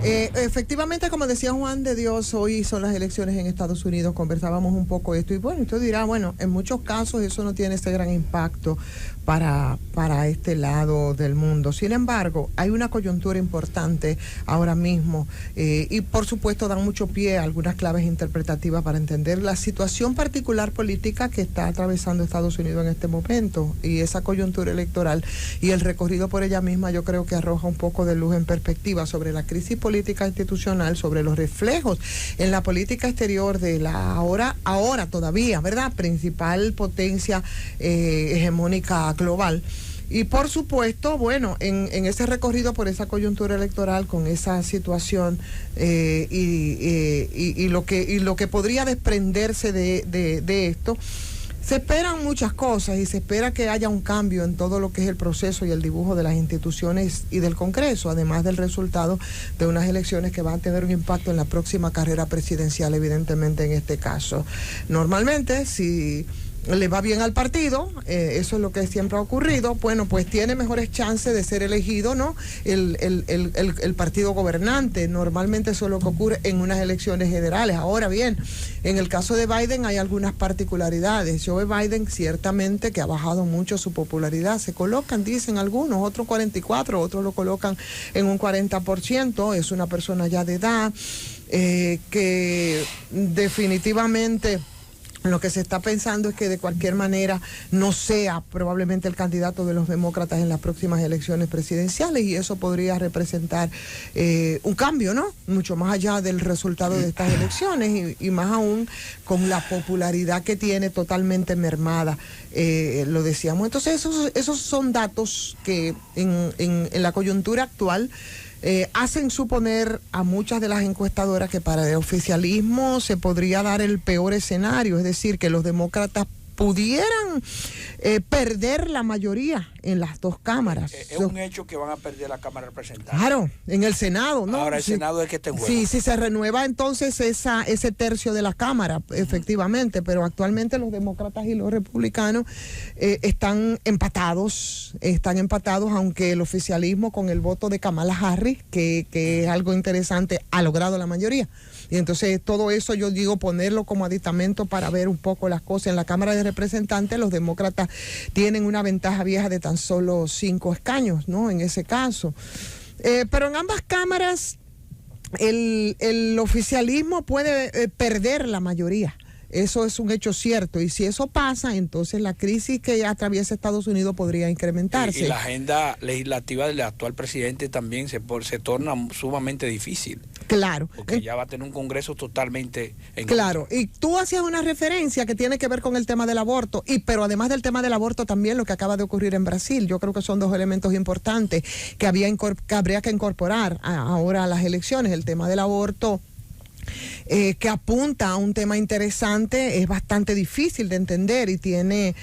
Efectivamente, como decía Juan de Dios, hoy son las elecciones en Estados Unidos, conversábamos un poco esto y bueno, usted dirá, bueno, en muchos casos eso no tiene ese gran impacto para este lado del mundo. Sin embargo, hay una coyuntura importante ahora mismo y por supuesto dan mucho pie a algunas claves interpretativas para entender la situación particular política que está atravesando Estados Unidos en este momento, y esa coyuntura electoral y el recorrido por ella misma yo creo que arroja un poco de luz en perspectiva sobre la crisis política institucional, sobre los reflejos en la política exterior de la ahora todavía, ¿verdad?, principal potencia hegemónica global. Y por supuesto, bueno, en ese recorrido por esa coyuntura electoral, con esa situación y lo que podría desprenderse de esto, se esperan muchas cosas y se espera que haya un cambio en todo lo que es el proceso y el dibujo de las instituciones y del Congreso, además del resultado de unas elecciones que van a tener un impacto en la próxima carrera presidencial, evidentemente en este caso. Normalmente, si le va bien al partido, eso es lo que siempre ha ocurrido, bueno, pues tiene mejores chances de ser elegido, ¿no?, el partido gobernante. Normalmente eso es lo que ocurre en unas elecciones generales. Ahora bien, en el caso de Biden hay algunas particularidades. Joe Biden ciertamente que ha bajado mucho su popularidad, se colocan, dicen algunos, otros 44, otros lo colocan en un 40%, es una persona ya de edad, que definitivamente lo que se está pensando es que de cualquier manera no sea probablemente el candidato de los demócratas en las próximas elecciones presidenciales, y eso podría representar un cambio, ¿no?, mucho más allá del resultado de estas elecciones y más aún con la popularidad que tiene totalmente mermada, lo decíamos. Entonces esos son datos que en la coyuntura actual hacen suponer a muchas de las encuestadoras que para el oficialismo se podría dar el peor escenario, es decir, que los demócratas pudieran perder la mayoría en las dos cámaras. Es un hecho que van a perder la Cámara de Representantes. Claro, en el Senado, ¿no? Ahora el Senado es que está en juego. Sí, se renueva entonces ese tercio de la Cámara, efectivamente, pero actualmente los demócratas y los republicanos están empatados, aunque el oficialismo con el voto de Kamala Harris, que es algo interesante, ha logrado la mayoría. Y entonces todo eso yo digo ponerlo como aditamento para ver un poco las cosas. En la Cámara de Representantes los demócratas tienen una ventaja vieja de tan solo 5 escaños, ¿no?, en ese caso. Pero en ambas cámaras el oficialismo puede perder la mayoría. Eso es un hecho cierto, y si eso pasa, entonces la crisis que atraviesa Estados Unidos podría incrementarse. Y la agenda legislativa del actual presidente también se torna sumamente difícil. Claro. Porque ya va a tener un Congreso totalmente en Claro, contra. y tú hacías una referencia que tiene que ver con el tema del aborto, pero además del tema del aborto también lo que acaba de ocurrir en Brasil. Yo creo que son dos elementos importantes que habría que incorporar ahora a las elecciones. El tema del aborto, que apunta a un tema interesante, es bastante difícil de entender y tiene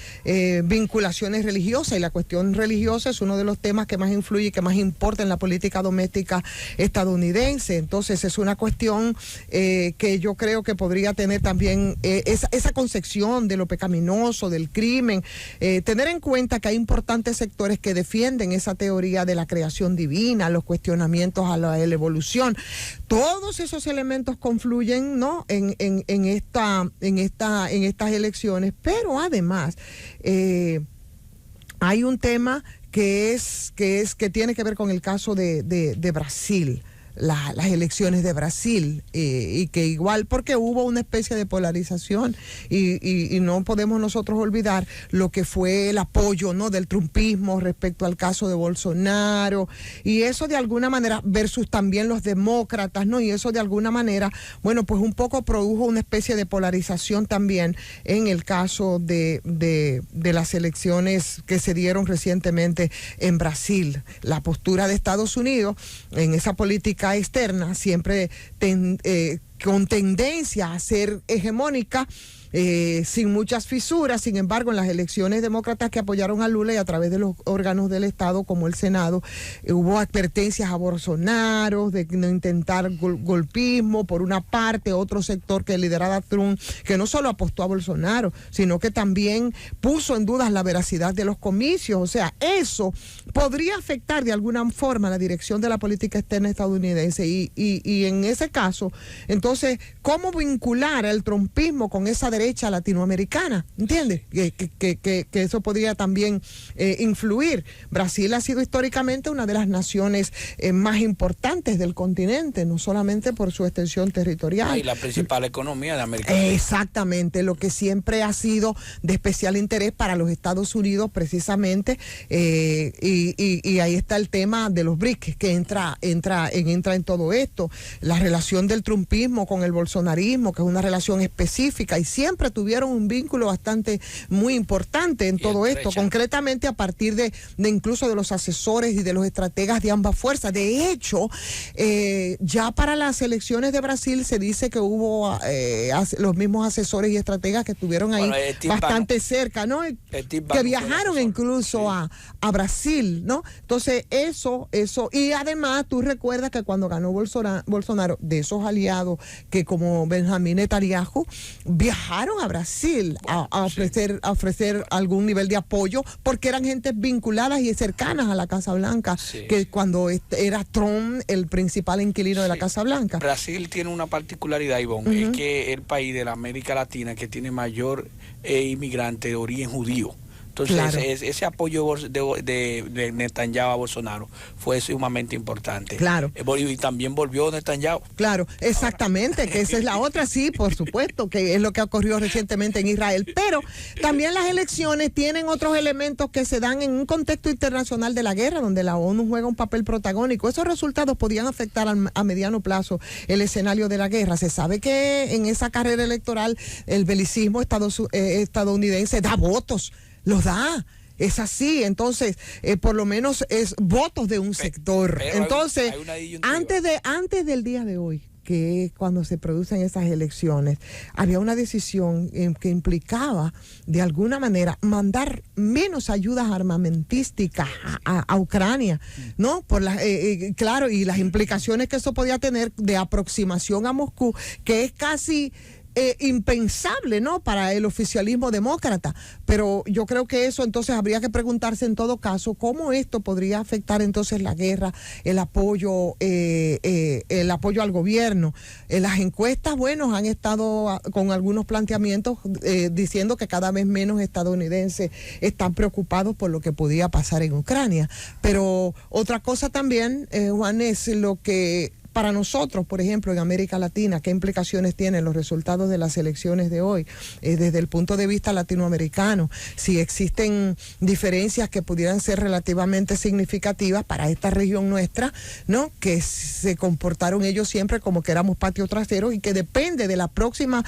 vinculaciones religiosas, y la cuestión religiosa es uno de los temas que más influye y que más importa en la política doméstica estadounidense. Entonces es una cuestión que yo creo que podría tener también esa concepción de lo pecaminoso, del crimen, tener en cuenta que hay importantes sectores que defienden esa teoría de la creación divina, los cuestionamientos a la evolución. Todos esos elementos confluyen, ¿no?, en estas elecciones, pero además hay un tema que tiene que ver con el caso de Brasil. Las elecciones de Brasil, y que igual, porque hubo una especie de polarización y no podemos nosotros olvidar lo que fue el apoyo, ¿no?, del trumpismo respecto al caso de Bolsonaro, y eso de alguna manera versus también los demócratas, ¿no?, y eso de alguna manera, bueno, pues un poco produjo una especie de polarización también en el caso de las elecciones que se dieron recientemente en Brasil. La postura de Estados Unidos en esa política externa siempre con tendencia a ser hegemónica, sin muchas fisuras. Sin embargo, en las elecciones demócratas que apoyaron a Lula y a través de los órganos del Estado como el Senado, hubo advertencias a Bolsonaro de no intentar golpismo por una parte, otro sector que lideraba Trump, que no solo apostó a Bolsonaro, sino que también puso en dudas la veracidad de los comicios. O sea, eso podría afectar de alguna forma la dirección de la política externa estadounidense y en ese caso, entonces, ¿cómo vincular el trumpismo con esa derecha latinoamericana? ¿Entiendes? Que eso podría también influir. Brasil ha sido históricamente una de las naciones más importantes del continente, no solamente por su extensión territorial. Y la principal economía de América Latina. Exactamente, lo que siempre ha sido de especial interés para los Estados Unidos precisamente, y ahí está el tema de los BRICS que entra en todo esto, la relación del trumpismo con el bolsonarismo, que es una relación específica y siempre tuvieron un vínculo bastante muy importante en todo esto, concretamente a partir de incluso de los asesores y de los estrategas de ambas fuerzas. De hecho, ya para las elecciones de Brasil se dice que hubo los mismos asesores y estrategas que estuvieron ahí bastante cerca, ¿no? Que viajaron incluso a Brasil, ¿no? Entonces, eso, y además tú recuerdas que cuando ganó Bolsonaro, de esos aliados que como Benjamín Netanyahu viajaron a Brasil a ofrecer algún nivel de apoyo, porque eran gente vinculadas y cercanas a la Casa Blanca, que cuando era Trump el principal inquilino de la Casa Blanca. Brasil tiene una particularidad, Ivonne, es que es el país de la América Latina que tiene mayor inmigrante de origen judío. Entonces, claro, ese apoyo de Netanyahu a Bolsonaro fue sumamente importante. Claro. Y también volvió Netanyahu. Claro, exactamente, que esa es la otra, sí, por supuesto, que es lo que ocurrió recientemente en Israel. Pero también las elecciones tienen otros elementos que se dan en un contexto internacional de la guerra, donde la ONU juega un papel protagónico. Esos resultados podían afectar a mediano plazo el escenario de la guerra. Se sabe que en esa carrera electoral el belicismo estadounidense da votos. Los da, es así. Entonces, por lo menos es votos de un sector. Entonces, antes del día de hoy, que es cuando se producen esas elecciones, había una decisión que implicaba, de alguna manera, mandar menos ayudas armamentísticas a Ucrania, ¿no? Claro, y las implicaciones que eso podía tener de aproximación a Moscú, que es casi impensable, ¿no?, para el oficialismo demócrata. Pero yo creo que eso entonces habría que preguntarse en todo caso cómo esto podría afectar entonces la guerra, el apoyo al gobierno. Las encuestas, bueno, han estado con algunos planteamientos diciendo que cada vez menos estadounidenses están preocupados por lo que podía pasar en Ucrania. Pero otra cosa también, Juan, es lo que para nosotros, por ejemplo, en América Latina, ¿qué implicaciones tienen los resultados de las elecciones de hoy desde el punto de vista latinoamericano? Si existen diferencias que pudieran ser relativamente significativas para esta región nuestra, ¿no?, que se comportaron ellos siempre como que éramos patio trasero y que depende de la próxima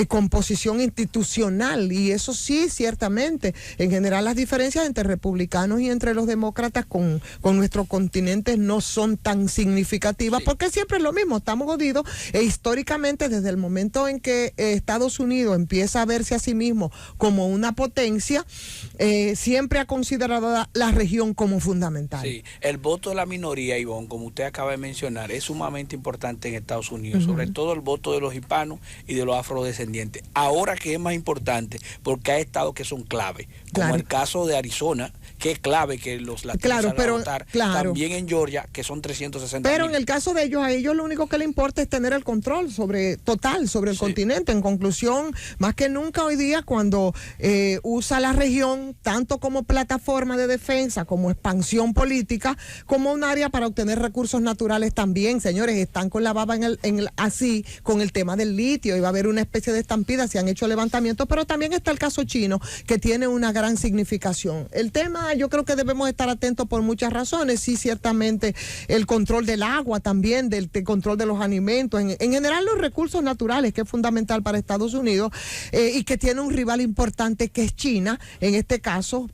composición institucional. Y eso sí, ciertamente, en general las diferencias entre republicanos y entre los demócratas con nuestro continente no son tan significativas, porque siempre es lo mismo, estamos jodidos, históricamente desde el momento en que Estados Unidos empieza a verse a sí mismo como una potencia, siempre ha considerado la región como fundamental. Sí, el voto de la minoría, Ivonne, como usted acaba de mencionar, es sumamente importante en Estados Unidos, sobre todo el voto de los hispanos y de los afrodescendientes. Ahora que es más importante, porque hay estados que son clave, como el caso de Arizona, que es clave que los latinos salgan a votar, también en Georgia, que son 360 Pero en el caso de ellos, a ellos lo único que les importa es tener el control total sobre el continente. En conclusión, más que nunca hoy día, cuando usa la región tanto como plataforma de defensa, como expansión política, como un área para obtener recursos naturales también. Señores, están con la baba así con el tema del litio, y va a haber una especie de estampida, se han hecho levantamientos, pero también está el caso chino, que tiene una gran significación. El tema, yo creo que debemos estar atentos por muchas razones. Sí, ciertamente el control del agua también del control de los alimentos, en general los recursos naturales, que es fundamental para Estados Unidos, y que tiene un rival importante que es China, en este caso,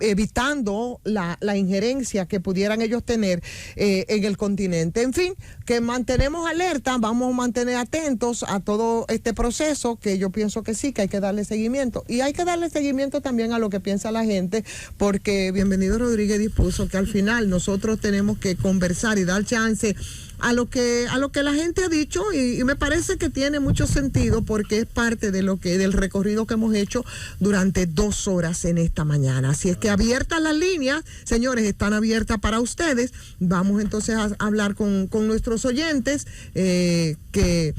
evitando la injerencia que pudieran ellos tener en el continente. En fin, que mantenemos alerta, vamos a mantener atentos a todo este proceso, que yo pienso que sí, que hay que darle seguimiento. Y hay que darle seguimiento también a lo que piensa la gente, porque Bienvenido Rodríguez dispuso que al final nosotros tenemos que conversar y dar chance a lo que la gente ha dicho, y me parece que tiene mucho sentido, porque es parte de del recorrido que hemos hecho durante 2 horas en esta mañana. Así es que abiertas las líneas, señores, están abiertas para ustedes. Vamos entonces a hablar con nuestros oyentes que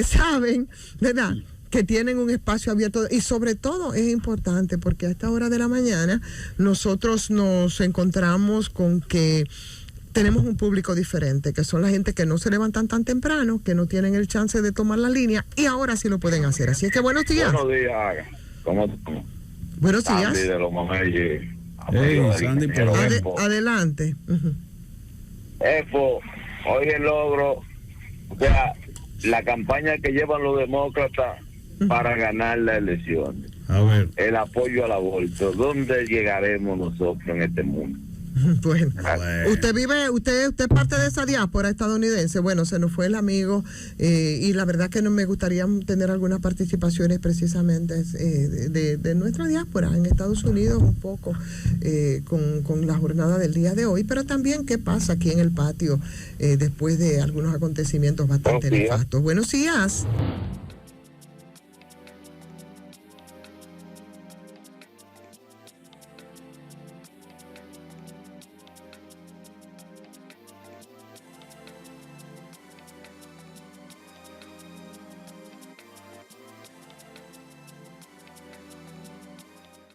saben, ¿verdad?, que tienen un espacio abierto, y sobre todo es importante porque a esta hora de la mañana nosotros nos encontramos con que tenemos un público diferente, que son la gente que no se levantan tan temprano, que no tienen el chance de tomar la línea, y ahora sí lo pueden hacer. Así es que buenos días. Buenos días. ¿Cómo estamos? Buenos días. Sandy de los Mameyes. Sandy, adelante. Hoy el logro, o sea, la campaña que llevan los demócratas para ganar la elección. A ver. El apoyo al aborto. ¿Dónde llegaremos nosotros en este mundo? Bueno, usted es parte de esa diáspora estadounidense. Bueno, se nos fue el amigo, y la verdad que me gustaría tener algunas participaciones precisamente de nuestra diáspora en Estados Unidos, un poco con la jornada del día de hoy, pero también qué pasa aquí en el patio después de algunos acontecimientos bastante nefastos. Buenos días.